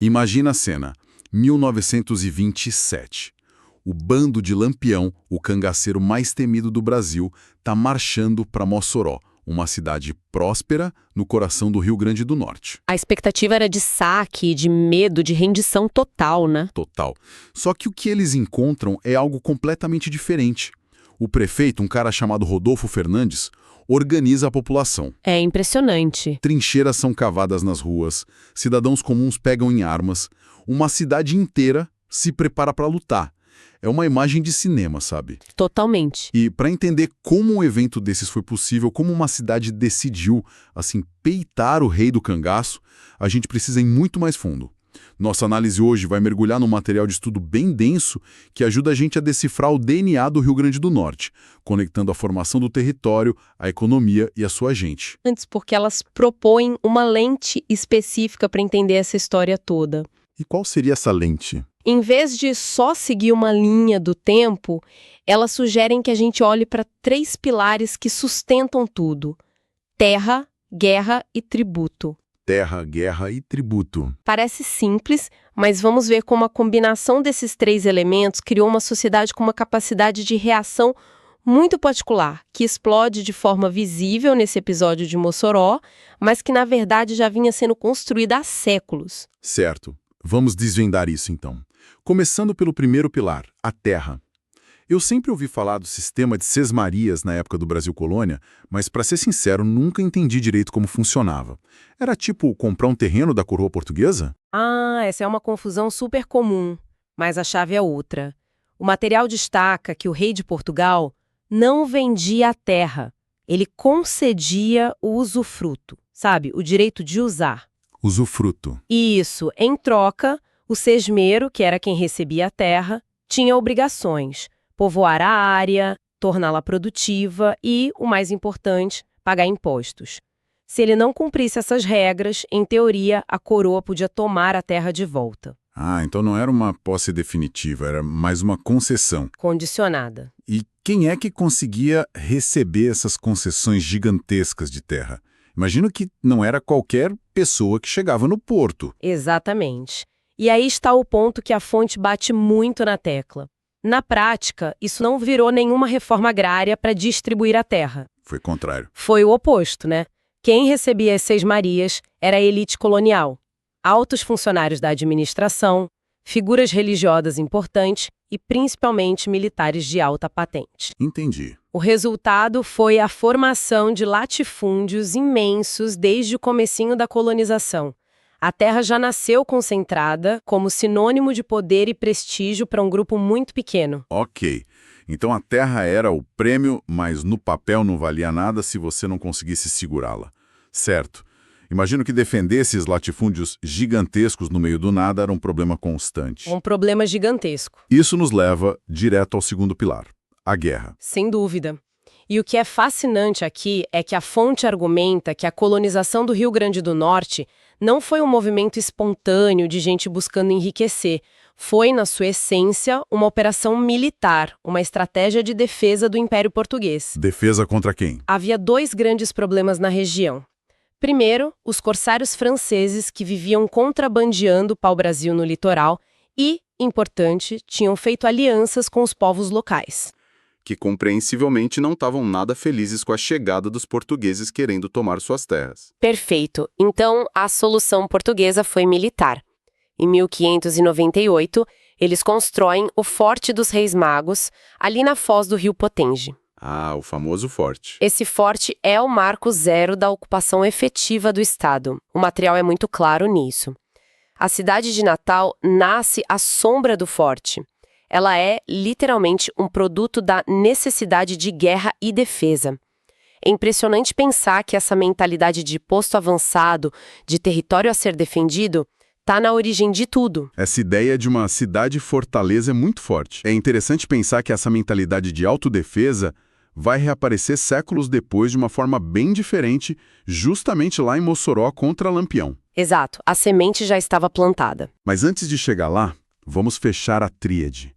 Imagina a cena, 1927. O bando de Lampião, o cangaceiro mais temido do Brasil, está marchando para Mossoró, uma cidade próspera no coração do Rio Grande do Norte. A expectativa era de saque, de medo, de rendição total, né? Total. Só que o que eles encontram é algo completamente diferente. O prefeito, um cara chamado Rodolfo Fernandes, organiza a população. É impressionante. Trincheiras são cavadas nas ruas, cidadãos comuns pegam em armas, uma cidade inteira se prepara para lutar. É uma imagem de cinema, sabe? Totalmente. E para entender como um evento desses foi possível, como uma cidade decidiu, assim, peitar o rei do cangaço, a gente precisa ir muito mais fundo. Nossa análise hoje vai mergulhar num material de estudo bem denso que ajuda a gente a decifrar o DNA do Rio Grande do Norte, conectando a formação do território, a economia e a sua gente. Antes, porque elas propõem uma lente específica para entender essa história toda. E qual seria essa lente? Em vez de só seguir uma linha do tempo, elas sugerem que a gente olhe para 3 pilares que sustentam tudo: terra, guerra e tributo. Terra, guerra e tributo. Parece simples, mas vamos ver como a combinação desses 3 elementos criou uma sociedade com uma capacidade de reação muito particular, que explode de forma visível nesse episódio de Mossoró, mas que na verdade já vinha sendo construída há séculos. Certo. Vamos desvendar isso então. Começando pelo primeiro pilar, a terra. Eu sempre ouvi falar do sistema de sesmarias na época do Brasil Colônia, mas, para ser sincero, nunca entendi direito como funcionava. Era tipo comprar um terreno da coroa portuguesa? Ah, essa é uma confusão super comum, mas a chave é outra. O material destaca que o rei de Portugal não vendia a terra, ele concedia o usufruto, sabe? O direito de usar. Usufruto. Isso, em troca, o sesmeiro, que era quem recebia a terra, tinha obrigações: povoar a área, torná-la produtiva e, o mais importante, pagar impostos. Se ele não cumprisse essas regras, em teoria, a coroa podia tomar a terra de volta. Ah, então não era uma posse definitiva, era mais uma concessão. Condicionada. E quem é que conseguia receber essas concessões gigantescas de terra? Imagino que não era qualquer pessoa que chegava no porto. Exatamente. E aí está o ponto que a fonte bate muito na tecla. Na prática, isso não virou nenhuma reforma agrária para distribuir a terra. Foi contrário. Foi o oposto, né? Quem recebia as sesmarias era a elite colonial, altos funcionários da administração, figuras religiosas importantes e principalmente militares de alta patente. Entendi. O resultado foi a formação de latifúndios imensos desde o comecinho da colonização. A terra já nasceu concentrada como sinônimo de poder e prestígio para um grupo muito pequeno. Ok. Então a terra era o prêmio, mas no papel não valia nada se você não conseguisse segurá-la. Certo. Imagino que defender esses latifúndios gigantescos no meio do nada era um problema constante. Um problema gigantesco. Isso nos leva direto ao segundo pilar, a guerra. Sem dúvida. E o que é fascinante aqui é que a fonte argumenta que a colonização do Rio Grande do Norte não foi um movimento espontâneo de gente buscando enriquecer. Foi, na sua essência, uma operação militar, uma estratégia de defesa do Império Português. Defesa contra quem? Havia 2 grandes problemas na região. Primeiro, os corsários franceses que viviam contrabandeando pau-brasil no litoral e, importante, tinham feito alianças com os povos locais. Que compreensivelmente não estavam nada felizes com a chegada dos portugueses querendo tomar suas terras. Perfeito. Então, a solução portuguesa foi militar. Em 1598, eles constroem o Forte dos Reis Magos, ali na foz do rio Potenge. Ah, o famoso forte. Esse forte é o marco zero da ocupação efetiva do Estado. O material é muito claro nisso. A cidade de Natal nasce à sombra do forte. Ela é, literalmente, um produto da necessidade de guerra e defesa. É impressionante pensar que essa mentalidade de posto avançado, de território a ser defendido, está na origem de tudo. Essa ideia de uma cidade-fortaleza é muito forte. É interessante pensar que essa mentalidade de autodefesa vai reaparecer séculos depois de uma forma bem diferente, justamente lá em Mossoró contra Lampião. Exato, a semente já estava plantada. Mas antes de chegar lá, vamos fechar a tríade.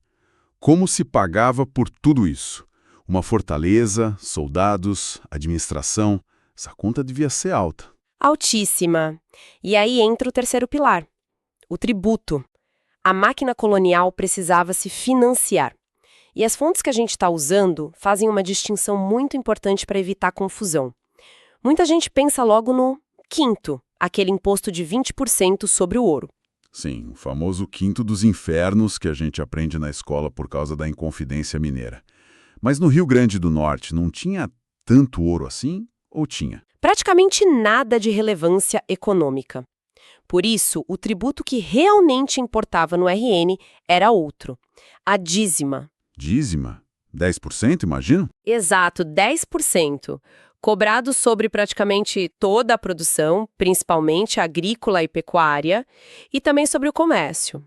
Como se pagava por tudo isso? Uma fortaleza, soldados, administração. Essa conta devia ser alta. Altíssima. E aí entra o terceiro pilar. o tributo. A máquina colonial precisava se financiar. E as fontes que a gente está usando fazem uma distinção muito importante para evitar confusão. Muita gente pensa logo no quinto, aquele imposto de 20% sobre o ouro. Sim, o famoso quinto dos infernos que a gente aprende na escola por causa da Inconfidência Mineira. Mas no Rio Grande do Norte não tinha tanto ouro assim? Ou tinha? Praticamente nada de relevância econômica. Por isso, o tributo que realmente importava no RN era outro: a dízima. Dízima? 10%, imagino? Exato, 10%. Cobrado sobre praticamente toda a produção, principalmente agrícola e pecuária, e também sobre o comércio.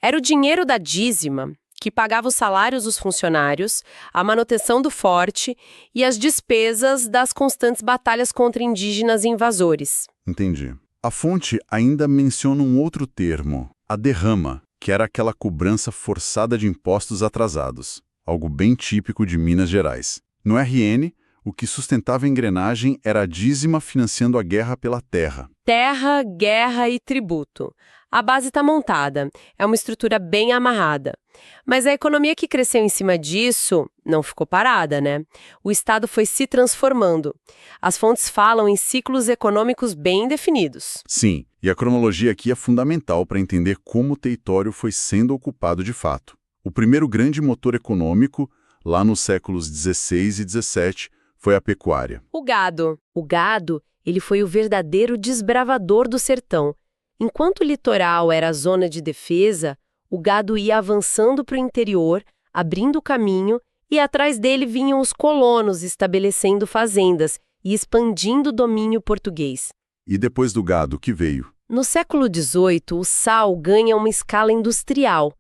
Era o dinheiro da dízima que pagava os salários dos funcionários, a manutenção do forte e as despesas das constantes batalhas contra indígenas e invasores. Entendi. A fonte ainda menciona um outro termo, a derrama, que era aquela cobrança forçada de impostos atrasados, algo bem típico de Minas Gerais. No RN, o que sustentava a engrenagem era a dízima financiando a guerra pela terra. Terra, guerra e tributo. A base está montada, é uma estrutura bem amarrada. Mas a economia que cresceu em cima disso não ficou parada, né? O Estado foi se transformando. As fontes falam em ciclos econômicos bem definidos. Sim, e a cronologia aqui é fundamental para entender como o território foi sendo ocupado de fato. O primeiro grande motor econômico, lá nos séculos XVI e XVII, foi a pecuária. O gado. O gado, ele foi o verdadeiro desbravador do sertão. Enquanto o litoral era a zona de defesa, o gado ia avançando para o interior, abrindo caminho, e atrás dele vinham os colonos estabelecendo fazendas e expandindo o domínio português. E depois do gado, que veio? No século XVIII, o sal ganha uma escala industrial.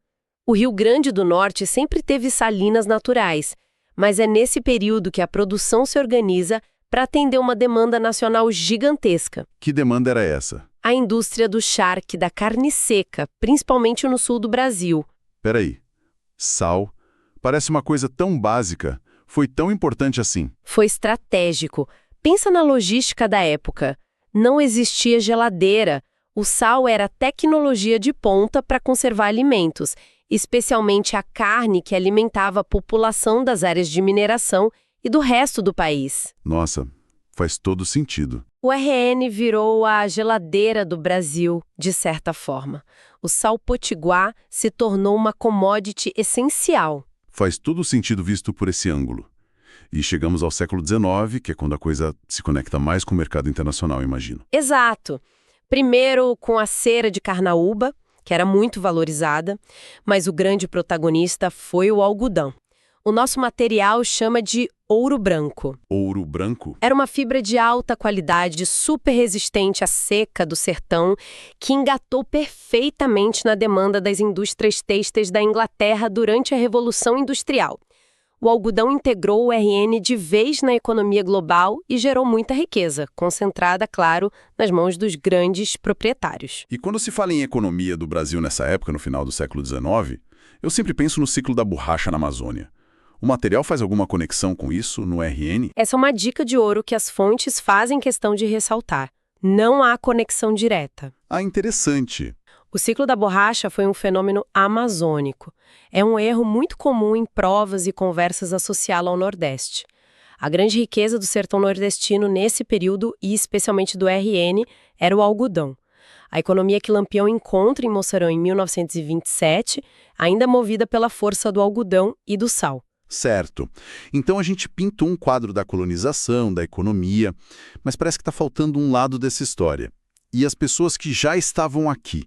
O Rio Grande do Norte sempre teve salinas naturais, mas é nesse período que a produção se organiza para atender uma demanda nacional gigantesca. Que demanda era essa? A indústria do charque, da carne seca, principalmente no sul do Brasil. Peraí, sal? Parece uma coisa tão básica. Foi tão importante assim? Foi estratégico. Pensa na logística da época. Não existia geladeira. O sal era tecnologia de ponta para conservar alimentos, especialmente a carne que alimentava a população das áreas de mineração e do resto do país. Nossa, faz todo sentido. O RN virou a geladeira do Brasil, de certa forma. O sal potiguar se tornou uma commodity essencial. Faz todo sentido visto por esse ângulo. E chegamos ao século XIX, que é quando a coisa se conecta mais com o mercado internacional, imagino. Exato. Primeiro com a cera de carnaúba, que era muito valorizada, mas o grande protagonista foi o algodão. O nosso material chama de ouro branco. Ouro branco? Era uma fibra de alta qualidade, super resistente à seca do sertão, que engatou perfeitamente na demanda das indústrias têxteis da Inglaterra durante a Revolução Industrial. O algodão integrou o RN de vez na economia global e gerou muita riqueza, concentrada, claro, nas mãos dos grandes proprietários. E quando se fala em economia do Brasil nessa época, no final do século XIX, eu sempre penso no ciclo da borracha na Amazônia. O material faz alguma conexão com isso no RN? Essa é uma dica de ouro que as fontes fazem questão de ressaltar. Não há conexão direta. Ah, interessante. O ciclo da borracha foi um fenômeno amazônico. É um erro muito comum em provas e conversas associá-lo ao Nordeste. A grande riqueza do sertão nordestino nesse período, e especialmente do RN, era o algodão. A economia que Lampião encontra em Mossoró em 1927, ainda movida pela força do algodão e do sal. Certo. Então a gente pintou um quadro da colonização, da economia, mas parece que está faltando um lado dessa história. E as pessoas que já estavam aqui.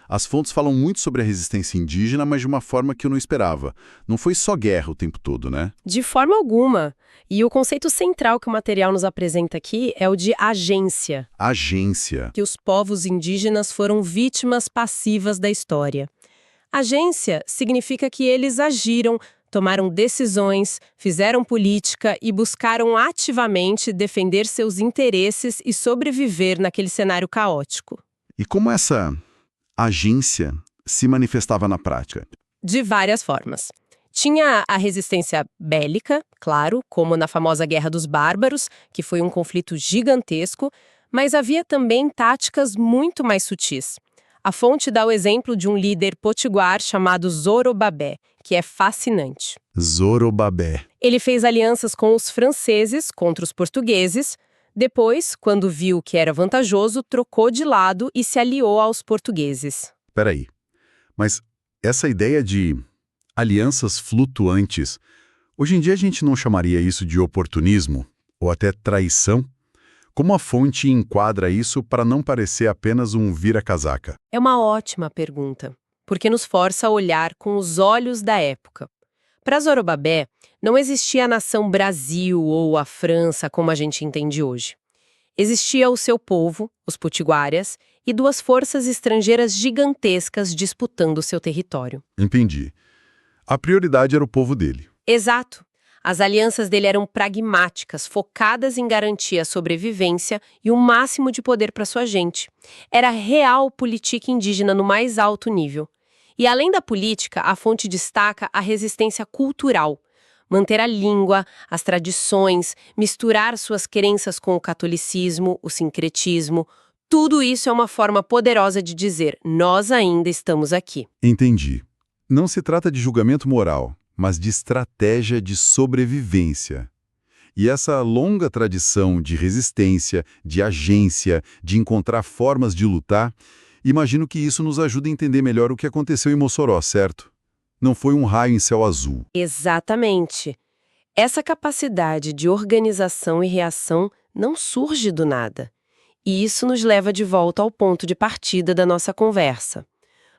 As fontes falam muito sobre a resistência indígena, mas de uma forma que eu não esperava. Não foi só guerra o tempo todo, né? De forma alguma. E o conceito central que o material nos apresenta aqui é o de agência. Agência. Que os povos indígenas foram vítimas passivas da história. Agência significa que eles agiram, tomaram decisões, fizeram política e buscaram ativamente defender seus interesses e sobreviver naquele cenário caótico. E como essa agência se manifestava na prática? De várias formas. Tinha a resistência bélica, claro, como na famosa Guerra dos Bárbaros, que foi um conflito gigantesco, mas havia também táticas muito mais sutis. A fonte dá o exemplo de um líder potiguar chamado Zorobabé, que é fascinante. Zorobabé. Ele fez alianças com os franceses contra os portugueses. Depois, quando viu que era vantajoso, trocou de lado e se aliou aos portugueses. Peraí, mas essa ideia de alianças flutuantes, hoje em dia a gente não chamaria isso de oportunismo ou até traição? Como a fonte enquadra isso para não parecer apenas um vira-casaca? É uma ótima pergunta, porque nos força a olhar com os olhos da época. Para Zorobabé, não existia a nação Brasil ou a França como a gente entende hoje. Existia o seu povo, os potiguaras, e duas forças estrangeiras gigantescas disputando seu território. Entendi. A prioridade era o povo dele. Exato. As alianças dele eram pragmáticas, focadas em garantir a sobrevivência e o máximo de poder para sua gente. Era real política indígena no mais alto nível. E além da política, a fonte destaca a resistência cultural. Manter a língua, as tradições, misturar suas crenças com o catolicismo, o sincretismo, tudo isso é uma forma poderosa de dizer, nós ainda estamos aqui. Entendi. Não se trata de julgamento moral, mas de estratégia de sobrevivência. E essa longa tradição de resistência, de agência, de encontrar formas de lutar, imagino que isso nos ajuda a entender melhor o que aconteceu em Mossoró, certo? Não foi um raio em céu azul. Exatamente. Essa capacidade de organização e reação não surge do nada. E isso nos leva de volta ao ponto de partida da nossa conversa.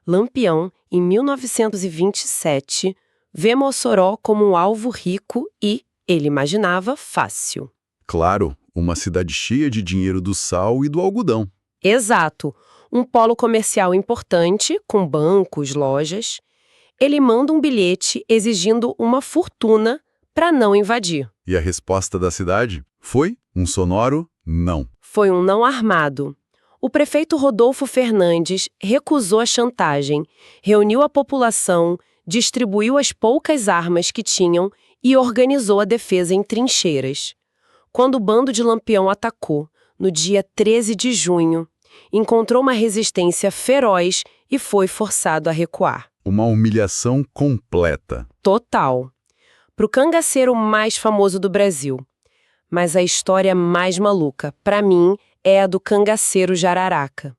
Lampião, em 1927, vê Mossoró como um alvo rico e, ele imaginava, fácil. Claro, uma cidade cheia de dinheiro do sal e do algodão. Exato. Um polo comercial importante, com bancos, lojas. Ele manda um bilhete exigindo uma fortuna para não invadir. E a resposta da cidade foi um sonoro não. Foi um não armado. O prefeito Rodolfo Fernandes recusou a chantagem, reuniu a população, distribuiu as poucas armas que tinham e organizou a defesa em trincheiras. Quando o bando de Lampião atacou, no dia 13 de junho, encontrou uma resistência feroz e foi forçado a recuar. Uma humilhação completa. Total. Para o cangaceiro mais famoso do Brasil. Mas a história mais maluca, para mim, é a do cangaceiro Jararaca.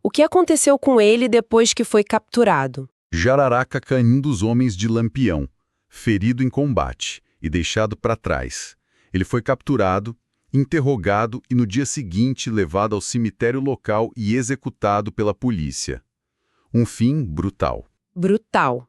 O que aconteceu com ele depois que foi capturado? Jararaca caindo dos homens de Lampião, ferido em combate e deixado para trás. Ele foi capturado, interrogado e no dia seguinte levado ao cemitério local e executado pela polícia. Um fim brutal. Brutal.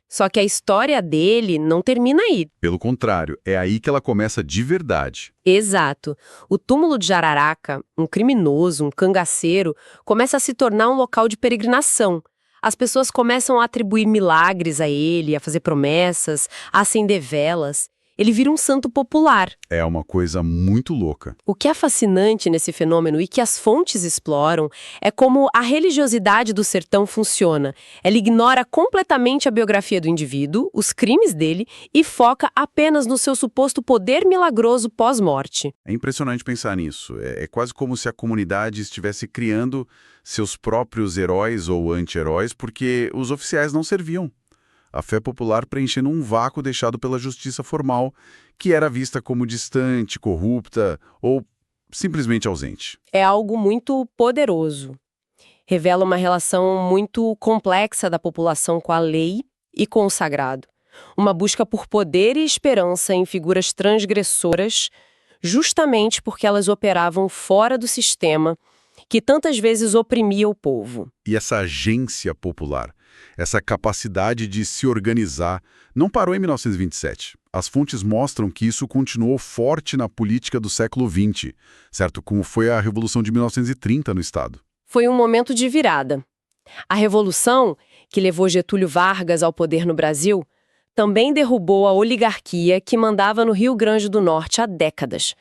Só que a história dele não termina aí. Pelo contrário, é aí que ela começa de verdade. Exato. O túmulo de Jararaca, um criminoso, um cangaceiro, começa a se tornar um local de peregrinação. As pessoas começam a atribuir milagres a ele, a fazer promessas, a acender velas. Ele vira um santo popular. É uma coisa muito louca. O que é fascinante nesse fenômeno e que as fontes exploram é como a religiosidade do sertão funciona. Ela ignora completamente a biografia do indivíduo, os crimes dele, e foca apenas no seu suposto poder milagroso pós-morte. É impressionante pensar nisso. É quase como se a comunidade estivesse criando seus próprios heróis ou anti-heróis porque os oficiais não serviam. A fé popular preenchendo um vácuo deixado pela justiça formal, que era vista como distante, corrupta ou simplesmente ausente. É algo muito poderoso. Revela uma relação muito complexa da população com a lei e com o sagrado. Uma busca por poder e esperança em figuras transgressoras, justamente porque elas operavam fora do sistema que tantas vezes oprimia o povo. E essa agência popular, essa capacidade de se organizar, não parou em 1927. As fontes mostram que isso continuou forte na política do século XX, certo? Como foi a Revolução de 1930 no Estado. Foi um momento de virada. A Revolução, que levou Getúlio Vargas ao poder no Brasil, também derrubou a oligarquia que mandava no Rio Grande do Norte há décadas,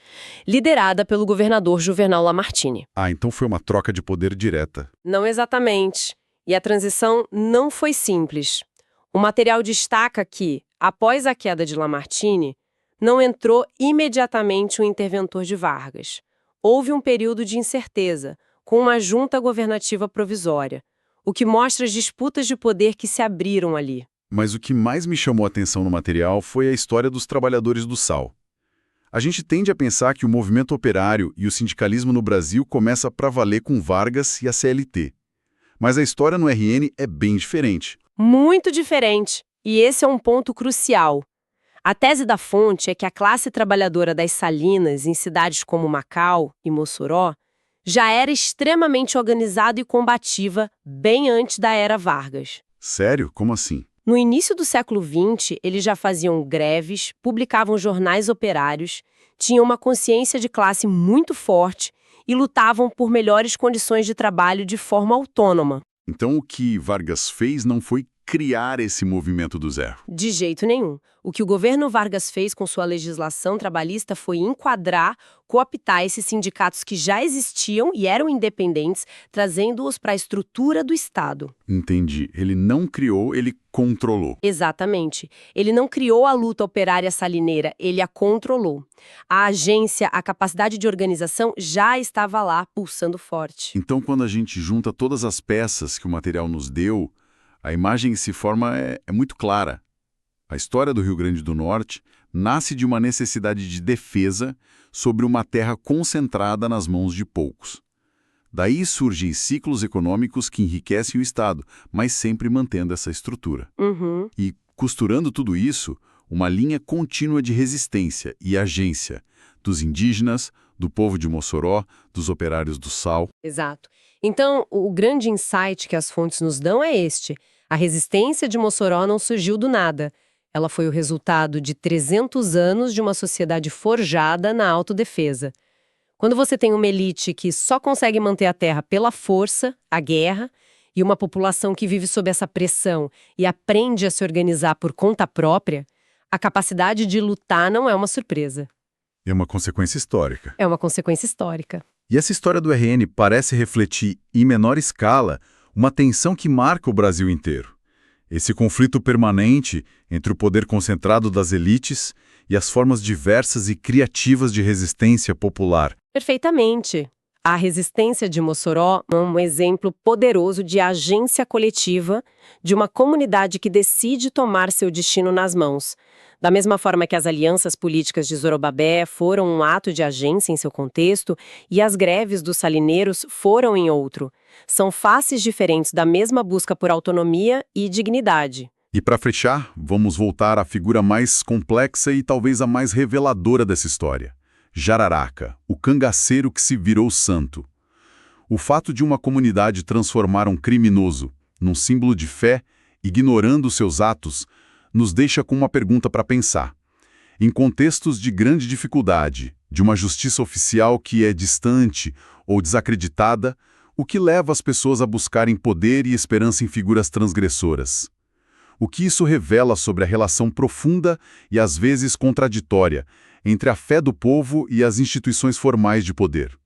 liderada pelo governador Juvenal Lamartine. Ah, então foi uma troca de poder direta. Não exatamente. E a transição não foi simples. O material destaca que, após a queda de Lamartine, não entrou imediatamente o interventor de Vargas. Houve um período de incerteza, com uma junta governativa provisória. o que mostra as disputas de poder que se abriram ali. Mas o que mais me chamou a atenção no material foi a história dos trabalhadores do sal. A gente tende a pensar que o movimento operário e o sindicalismo no Brasil começa para valer com Vargas e a CLT. Mas a história no RN é bem diferente. Muito diferente, e esse é um ponto crucial. A tese da fonte é que a classe trabalhadora das salinas em cidades como Macau e Mossoró já era extremamente organizada e combativa bem antes da era Vargas. Sério? Como assim? No início do século XX, eles já faziam greves, publicavam jornais operários, tinham uma consciência de classe muito forte e lutavam por melhores condições de trabalho de forma autônoma. Então o que Vargas fez não foi criar esse movimento do zero. De jeito nenhum. O que o governo Vargas fez com sua legislação trabalhista foi enquadrar, cooptar esses sindicatos que já existiam e eram independentes, trazendo-os para a estrutura do Estado. Entendi. Ele não criou, ele controlou. Exatamente. Ele não criou a luta operária salineira, ele a controlou. A agência, a capacidade de organização já estava lá, pulsando forte. Então, quando a gente junta todas as peças que o material nos deu, a imagem que se forma é muito clara. A história do Rio Grande do Norte nasce de uma necessidade de defesa sobre uma terra concentrada nas mãos de poucos. Daí surgem ciclos econômicos que enriquecem o Estado, mas sempre mantendo essa estrutura. Uhum. E, costurando tudo isso, uma linha contínua de resistência e agência dos indígenas, do povo de Mossoró, dos operários do sal. Exato. Então, o grande insight que as fontes nos dão é este. A resistência de Mossoró não surgiu do nada. Ela foi o resultado de 300 anos de uma sociedade forjada na autodefesa. Quando você tem uma elite que só consegue manter a terra pela força, a guerra, e uma população que vive sob essa pressão e aprende a se organizar por conta própria, a capacidade de lutar não é uma surpresa. É uma consequência histórica. É uma consequência histórica. E essa história do RN parece refletir, em menor escala, uma tensão que marca o Brasil inteiro. Esse conflito permanente entre o poder concentrado das elites e as formas diversas e criativas de resistência popular. Perfeitamente. A resistência de Mossoró é um exemplo poderoso de agência coletiva de uma comunidade que decide tomar seu destino nas mãos. Da mesma forma que as alianças políticas de Zorobabé foram um ato de agência em seu contexto e as greves dos salineiros foram em outro. São faces diferentes da mesma busca por autonomia e dignidade. E para fechar, vamos voltar à figura mais complexa e talvez a mais reveladora dessa história. Jararaca, o cangaceiro que se virou santo. O fato de uma comunidade transformar um criminoso num símbolo de fé, ignorando seus atos, nos deixa com uma pergunta para pensar. Em contextos de grande dificuldade, de uma justiça oficial que é distante ou desacreditada, o que leva as pessoas a buscarem poder e esperança em figuras transgressoras? O que isso revela sobre a relação profunda e às vezes contraditória entre a fé do povo e as instituições formais de poder?